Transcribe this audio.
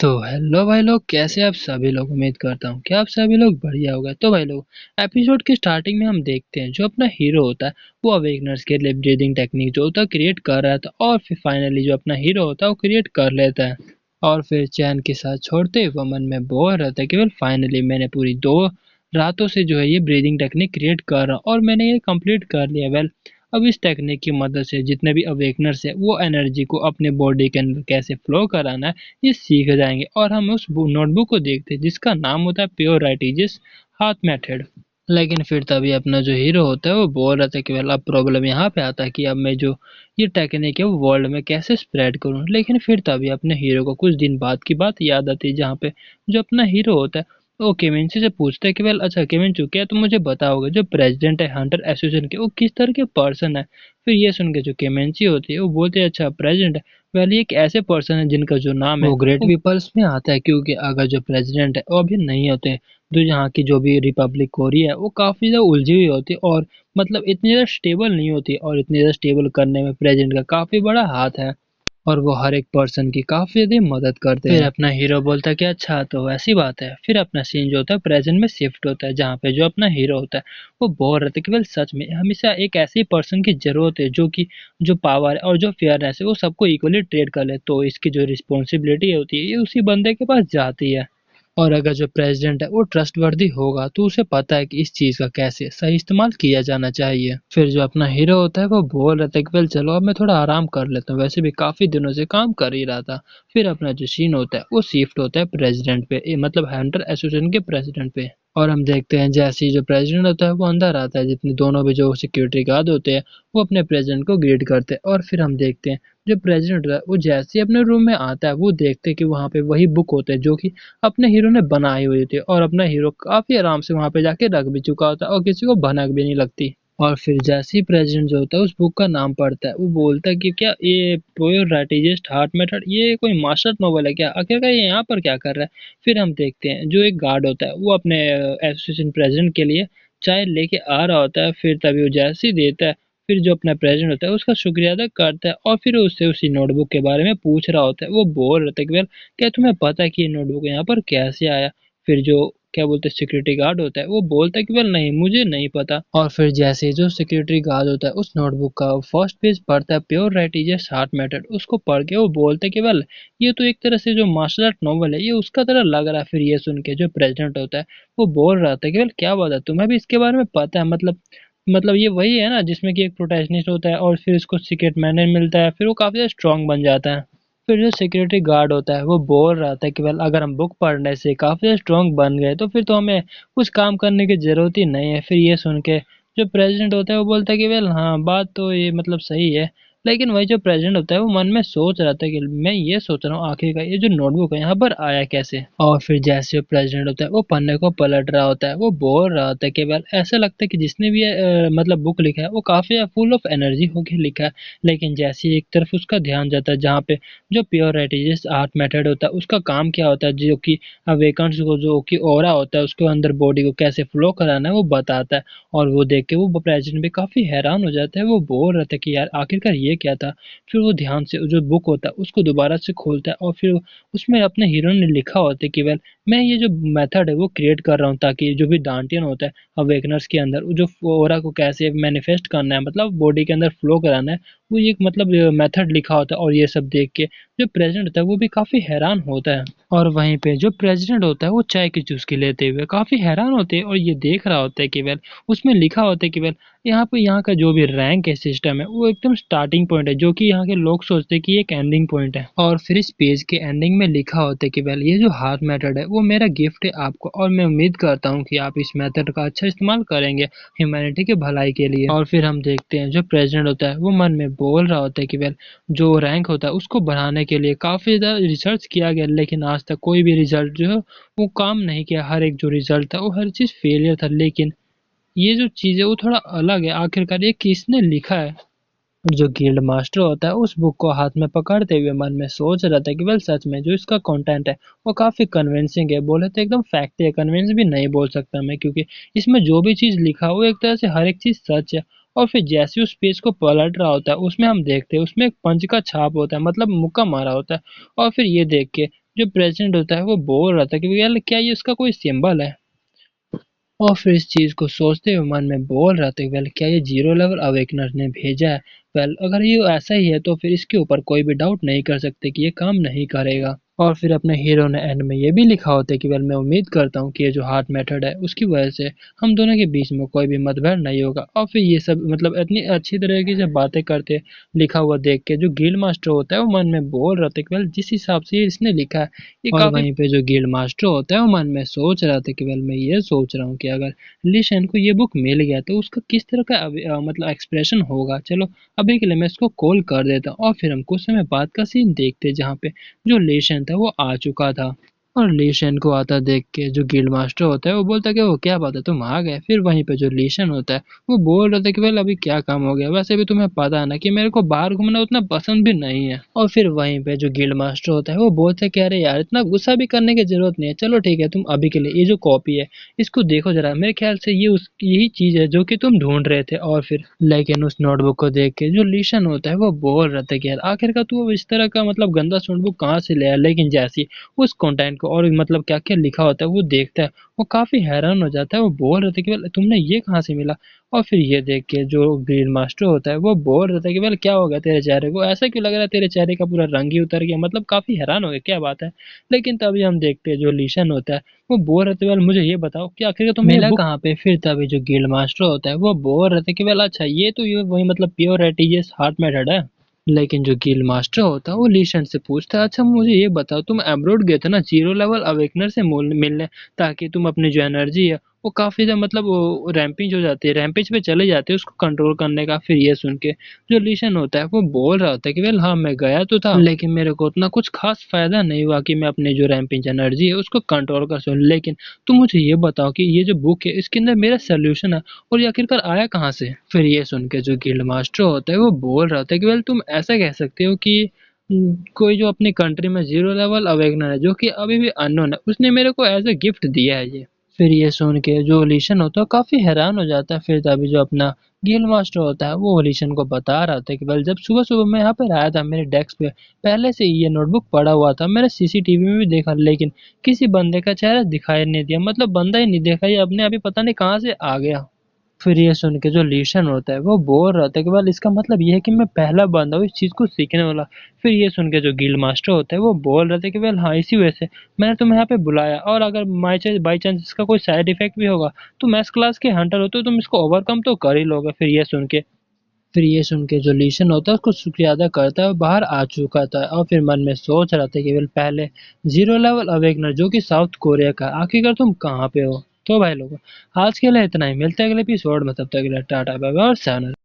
तो हेलो भाई लोग, कैसे आप सभी लोग। उम्मीद करता हूँ कि आप सभी लोग बढ़िया होगा। तो भाई लोग, एपिसोड के स्टार्टिंग में हम देखते हैं जो अपना हीरो होता है वो अवेकनर्स के लिए ब्रीदिंग टेक्निक जो होता है क्रिएट कर रहा था, और फिर फाइनली जो अपना हीरो होता है वो क्रिएट कर लेता है। और फिर चैन के साथ छोड़ते हुए मन में बोल रहता है कि वेल फाइनली मैंने पूरी 2 रातों से जो है ये ब्रीदिंग टेक्निक क्रिएट कर रहा हूँ और मैंने ये कंप्लीट कर लिया। वेल अब इस टेक्निक की मदद से जितने भी अवेकनर्स है वो एनर्जी को अपने बॉडी के अंदर कैसे फ्लो कराना है ये सीख जाएंगे। और हम उस नोटबुक को देखते हैं जिसका नाम होता है प्योर राइटिजिस हाथ मेथड। लेकिन फिर तभी अपना जो हीरो होता है वो बोल रहा था कि वेल अब प्रॉब्लम यहाँ पे आता है कि अब मैं जो ये टेक्निक है वो वर्ल्ड में कैसे स्प्रेड करूँ। लेकिन फिर तभी अपने हीरो को कुछ दिन बाद की बात याद आती है, जहाँ पे जो अपना हीरो होता है वो केविंसी से पूछता है कि वेल अच्छा केविंचू, क्या तुम मुझे बताओगे जो प्रेसिडेंट है हंटर एसोसिएशन के वो किस तरह के पर्सन है। फिर ये सुन के जो केमेंसी होती है वो बोलते हैं अच्छा प्रेसिडेंट है, वेल ये एक ऐसे पर्सन है जिनका जो नाम है वो ग्रेट पीपल्स में आता है, क्योंकि अगर जो प्रेसिडेंट है वो अभी नहीं होते तो यहाँ की जो भी रिपब्लिक कोरिया है वो काफ़ी ज़्यादा उलझी हुई होती है, और मतलब इतनी ज़्यादा स्टेबल नहीं होती, और इतनी ज़्यादा स्टेबल करने में प्रेसिडेंट का काफ़ी बड़ा हाथ है और वो हर एक पर्सन की काफी ज्यादा मदद करते हैं। फिर अपना हीरो बोलता है कि अच्छा तो ऐसी बात है। फिर अपना सीन जो होता है प्रेजेंट में शिफ्ट होता है, जहाँ पे जो अपना हीरो होता है वो बोल रहा था कि वेल सच में हमेशा एक ऐसे पर्सन की जरूरत है जो कि जो पावर और जो फेयरनेस है वो सबको इक्वली ट्रेड कर ले, तो इसकी जो रिस्पॉन्सिबिलिटी होती है ये उसी बंदे के पास जाती है। और अगर जो प्रेसिडेंट है वो ट्रस्टवर्दी होगा तो उसे पता है कि इस चीज का कैसे सही इस्तेमाल किया जाना चाहिए। फिर जो अपना हीरो होता है वो बोल रहा था कि वेल चलो अब मैं थोड़ा आराम कर लेता हूँ, वैसे भी काफी दिनों से काम कर ही रहा था। फिर अपना जो सीन होता है वो शिफ्ट होता है प्रेसिडेंट पे, मतलब हंटर एसोसिएशन के प्रेसिडेंट पे। और हम देखते हैं जैसे ही जो प्रेसिडेंट होता है वो अंदर आता है, जितने दोनों भी जो सिक्योरिटी गार्ड होते हैं वो अपने प्रेसिडेंट को ग्रीट करते हैं। और फिर हम देखते हैं जो प्रेसिडेंट होता है वो जैसे ही अपने रूम में आता है वो देखते हैं कि वहाँ पे वही बुक होते हैं जो कि अपने हीरो ने बनाई हुई थी, और अपना हीरो काफी आराम से वहां पे जाके रख भी चुका होता है और किसी को भनक भी नहीं लगती। और फिर जैसे ही प्रेसिडेंट जो होता है उस बुक का नाम पढ़ता है वो बोलता है कि क्या ये प्योर हार्ट मेथड ये कोई मास्टर नोवेल है क्या, आखिरकार ये यहाँ पर क्या कर रहा है। फिर हम देखते हैं जो एक गार्ड होता है वो अपने एसोसिएशन प्रेसिडेंट के लिए चाय लेके आ रहा होता है। फिर तभी वो जैसे ही देता है फिर जो अपना प्रेसिडेंट होता है उसका शुक्रिया अदा करता है, और फिर उससे उसी नोटबुक के बारे में पूछ रहा होता है। वो बोल रहा था कि क्या तुम्हें पता है कि ये नोटबुक यहाँ पर कैसे आया। फिर जो क्या बोलते हैं सिक्योरिटी गार्ड होता है वो बोलता है कि वेल नहीं मुझे नहीं पता। और फिर जैसे ही जो सिक्योरिटी गार्ड होता है उस नोटबुक का फर्स्ट पेज पढ़ता है प्योर राइटिजियस हार्ट मेथड, उसको पढ़ के वो बोलते हैं कि वेल ये तो एक तरह से जो मार्शल आर्ट नॉवल है ये उसका तरह लग रहा है। फिर ये सुन के जो प्रेसिडेंट होता है वो बोल रहा था कि वेल क्या बात है तुम्हें भी इसके बारे में पता है, मतलब ये वही है ना जिसमें कि एक प्रोटैगनिस्ट होता है और फिर उसको सीक्रेट मैनर मिलता है, फिर वो काफी ज्यादा स्ट्रांग बन जाता है। फिर जो सिक्योरिटी गार्ड होता है वो बोल रहा था कि वेल अगर हम बुक पढ़ने से काफी स्ट्रांग बन गए तो फिर तो हमें कुछ काम करने की जरूरत ही नहीं है। फिर ये सुन के जो प्रेसिडेंट होता है वो बोलता है कि वेल हाँ बात तो ये मतलब सही है। लेकिन वही जो प्रेसिडेंट होता है वो मन में सोच रहा था कि मैं ये सोच रहा हूँ आखिरकार ये जो नोटबुक है यहाँ पर आया कैसे। और फिर जैसे प्रेसिडेंट होता है वो पन्ने को पलट रहा होता है वो बोल रहा होता है कि वेल ऐसा लगता है कि जिसने भी मतलब बुक लिखा है वो काफी फुल ऑफ एनर्जी होके लिखा है। लेकिन जैसे ही एक तरफ उसका ध्यान जाता है जहाँ पे जो प्योर रेटिजेस आर्ट मेथड होता है उसका काम क्या होता है, जो कि अवेकन्स को जो कि ऑरा होता है उसको अंदर बॉडी को कैसे फ्लो कराना है वो बताता है। और वो देख के वो प्रेसिडेंट भी काफी हैरान हो जाता है, वो बोल रहा था कि यार आखिरकार ये क्या था। फिर वो ध्यान से जो बुक होता है उसको दोबारा से खोलता है और फिर उसमें अपने हीरो ने लिखा होता है कि वेल मैं ये जो मेथड है वो क्रिएट कर रहा हूँ ताकि जो भी डांटियन होता है अवेकनर्स के अंदर जो ऑरा को कैसे मैनिफेस्ट करना है, मतलब बॉडी के अंदर फ्लो कराना है, वो एक मतलब मेथड लिखा होता है। और ये सब देख के जो प्रेसिडेंट होता है वो भी काफी हैरान होता है। और वहीं पे जो प्रेसिडेंट होता है वो चाय की चुस्की लेते हुए काफी हैरान होते हैं और ये देख रहा होता है कि वेल उसमें लिखा होता है कि वेल यहाँ का जो भी रैंक है सिस्टम है वो एकदम स्टार्टिंग पॉइंट है, जो कि यहाँ के लोग सोचते हैं कि ये एक एंडिंग पॉइंट है। और फिर इस पेज के एंडिंग में लिखा होता है कि वेल ये जो हार्ट मेथड है वो मेरा गिफ्ट है आपको, और मैं उम्मीद करता हूँ कि आप इस मेथड का अच्छा इस्तेमाल करेंगे ह्यूमैनिटी के भलाई के लिए। और फिर हम देखते हैं जो प्रेसिडेंट होता है वो मन में बोल रहा होता है कि वेल जो रैंक होता है उसको बढ़ाने के लिए काफी ज्यादा रिसर्च किया गया, लेकिन आज तक कोई भी रिजल्ट जो है वो काम नहीं किया। हर एक जो रिजल्ट था वो हर चीज फेलियर था। लेकिन ये जो चीज़ है वो थोड़ा अलग है, आखिरकार ये किसने लिखा है। जो गिल्ड मास्टर होता है उस बुक को हाथ में पकड़ते हुए मन में सोच रहा था कि वेल सच में जो इसका कंटेंट है वो काफी कन्विंसिंग है, बोले तो एकदम फैक्ट है, कन्विंस भी नहीं बोल सकता मैं, क्योंकि इसमें जो भी चीज लिखा है वो एक तरह से हर एक चीज सच है। और फिर जैसे उस पेज को पलट रहा होता है उसमें हम देखते हैं उसमें एक पंच का छाप होता है, मतलब मुक्का मारा होता है। और फिर ये देख के जो प्रेसिडेंट होता है वो बोल रहा था कि यार क्या ये उसका कोई सिंबल है। और फिर इस चीज को सोचते हुए मन में बोल रहा था, वेल क्या ये जीरो लेवल अवेकनर ने भेजा है। वेल अगर ये ऐसा ही है तो फिर इसके ऊपर कोई भी डाउट नहीं कर सकते कि ये काम नहीं करेगा। और फिर अपने हीरो ने एंड में ये भी लिखा होता है कि वेल मैं उम्मीद करता हूँ कि ये जो हार्ट मेथड है उसकी वजह से हम दोनों के बीच में कोई भी मतभेद नहीं होगा। और फिर ये सब मतलब इतनी अच्छी तरीके से बातें करते लिखा हुआ देख के जो गिल्ड मास्टर होता है वो मन में बोल रहा था कि वेल जिस हिसाब से इसने लिखा है ये और काफी। वहीं पे जो गिल्ड मास्टर होता है वो मन में सोच रहा था कि वेल मैं ये सोच रहा हूँ कि अगर लिशन को ये बुक मिल गया तो उसका किस तरह का मतलब एक्सप्रेशन होगा। चलो अभी के लिए मैं इसको कॉल कर देता हूँ। और फिर हम कुछ समय बाद का सीन देखते जहाँ पे जो लेशन था वो आ चुका था। और लीशन को आता देख के जो गिल्ड मास्टर होता है वो बोलता है कि वो क्या बात है तुम आ गए। फिर वहीं पे जो लीशन होता है वो बोल रहा था कि वेल अभी क्या काम हो गया, वैसे भी तुम्हें पता है ना कि मेरे को बाहर घूमना उतना पसंद भी नहीं है। और फिर वहीं पे जो गिल्ड मास्टर होता है वो बोलता है कि अरे यार इतना गुस्सा भी करने की जरूरत नहीं है, चलो ठीक है तुम अभी के लिए ये जो कॉपी है इसको देखो जरा, मेरे ख्याल से ये उस यही चीज है जो कि तुम ढूंढ रहे थे। और फिर लेकिन उस नोटबुक को देख के जो लीशन होता है वो बोल रहा था कि यार आखिर का तू इस तरह का मतलब गंदा नोटबुक कहाँ से ले आया। लेकिन जैसी उस कंटेंट को और मतलब क्या क्या लिखा होता है वो देखता है वो काफी हैरान हो जाता है। वो बोल रहा था कि वेल तुमने ये कहाँ से मिला। और फिर ये देख के जो ग्रीन मास्टर होता है वो बोल रहा था कि वेल क्या हो गया तेरे चेहरे को, ऐसा क्यों लग रहा है तेरे चेहरे का पूरा रंग ही उतर गया, मतलब काफी हैरान हो गया क्या बात है। लेकिन तभी हम देखते हैं जो लीशन होता है वो बोल रहे थे वेल मुझे ये बताओ कि आखिर तुम्हें मिला कहाँ पे। फिर तभी जो गिल्ड मास्टर होता है वो बोल रहे थे कि वेल अच्छा ये तो ये वही मतलब प्योर एटीजीएस हार्ट मेथड है। लेकिन जो गिल्ड मास्टर होता है वो लीशन से पूछता है अच्छा मुझे ये बताओ तुम अब्रॉड गए थे ना जीरो लेवल अवेकनर से मिलने, ताकि तुम अपनी जो एनर्जी है वो काफी ज्यादा मतलब वो रैम्पेज हो जाती है, रैम्पेज पे चले जाते हैं उसको कंट्रोल करने का। फिर ये सुन के जो लीशन होता है वो बोल रहा होता है कि वेल हाँ मैं गया तो था लेकिन मेरे को उतना कुछ खास फायदा नहीं हुआ कि मैं अपनी जो रैम्पेज एनर्जी है उसको कंट्रोल कर सकूं। लेकिन तुम मुझे ये बताओ कि ये जो बुक है इसके अंदर मेरा सोल्यूशन है और ये आखिरकार आया कहाँ से। फिर ये सुन के जो गिल्ड मास्टर होता है वो बोल रहा था कि वेल तुम ऐसा कह सकते हो कि कोई जो अपनी कंट्री में जीरो लेवल अवेगनर है जो कि अभी भी अननोन है उसने मेरे को एज ए गिफ्ट दिया है ये। फिर ये सुन के जो ओलिशन होता है काफी हैरान हो जाता है। फिर तभी जो अपना गिल्ड मास्टर होता है वो ओलिशन को बता रहा था कि वेल जब सुबह सुबह मैं यहाँ पर आया था मेरे डेस्क पे पहले से ही ये नोटबुक पड़ा हुआ था, मैंने सीसीटीवी में भी देखा लेकिन किसी बंदे का चेहरा दिखाई नहीं दिया, मतलब बंदा ही नहीं देखा, ये अपने आप ही पता नहीं कहाँ से आ गया। फिर ये सुन के जो लीशन होता है वो बोल रहा था कि वेल इसका मतलब ये है कि मैं पहला बंदा हूँ इस चीज को सीखने वाला। फिर ये सुन के जो गिल्ड मास्टर होता है वो बोल रहा था कि वेल हाँ इसी वजह से मैंने तुम्हें यहाँ पे बुलाया और अगर बाई चांस इसका कोई साइड इफेक्ट भी होगा तुम एस क्लास के हंटर हो तो तुम इसको ओवरकम तो कर ही लोगे। फिर ये सुन के जो लीशन होता है उसको शुक्रिया अदा करता है और बाहर आ चुका था। और फिर मन में सोच रहा था कि वेल पहले जीरो लेवल अवेकनर जो कि साउथ कोरिया का, आखिरकार तुम कहाँ पे हो। तो भाई लोगों आज के लिए इतना ही, मिलते हैं अगले एपिसोड में, तब तक के लिए टाटा बाय बाय और sayonara।